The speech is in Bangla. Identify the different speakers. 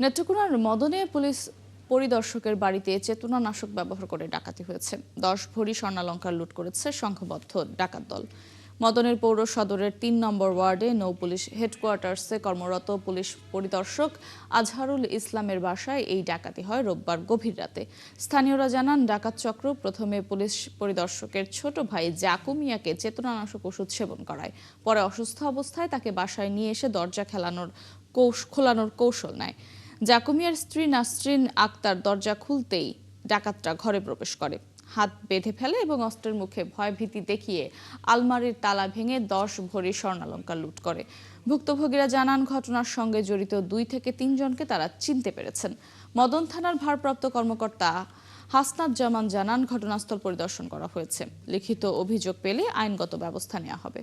Speaker 1: নেত্রকোনার মদনে পুলিশ পরিদর্শকের বাড়িতে চেতনানাশক ব্যবহার করে ডাকাতি হয়েছে। 10 ভরি স্বর্ণালংকার লুট করেছে সংঘবদ্ধ ডাকাত দল। মদনের পৌর সদরের 3 নম্বর ওয়ার্ডে নৌ পুলিশ হেডকোয়ার্টার্সে কর্মরত পুলিশ পরিদর্শক আজহারুল ইসলামের বাসায় এই ডাকাতি হয় রোববার গভীর রাতে। স্থানীয়রা জানান, ডাকাত চক্র প্রথমে পুলিশ পরিদর্শকের ছোট ভাই জাকু মিয়াকে চেতনানাশক ওষুধ সেবন করায়। পরে অসুস্থ অবস্থায় তাকে বাসায় নিয়ে এসে দরজা খোলানোর কৌশল নেয়। জাকুমিয়ার স্ত্রী নাসরিন আক্তার দরজা খুলতেই ডাকাতরা ঘরে প্রবেশ করে, হাত বেঁধে ফেলে এবং অস্ত্রের মুখে ভয়ভীতি দেখিয়ে আলমারির তালা ভেঙে 10 ভরি স্বর্ণালংকার লুট করে। ভুক্তভোগীরা জানান, ঘটনার সঙ্গে জড়িত 2 থেকে 3 জনকে তারা চিনতে পেরেছেন। মদন থানার ভারপ্রাপ্ত কর্মকর্তা হাসনাত জামান জানান, ঘটনাস্থল পরিদর্শন করা হয়েছে। লিখিত অভিযোগ পেলে আইনগত ব্যবস্থা নেওয়া হবে।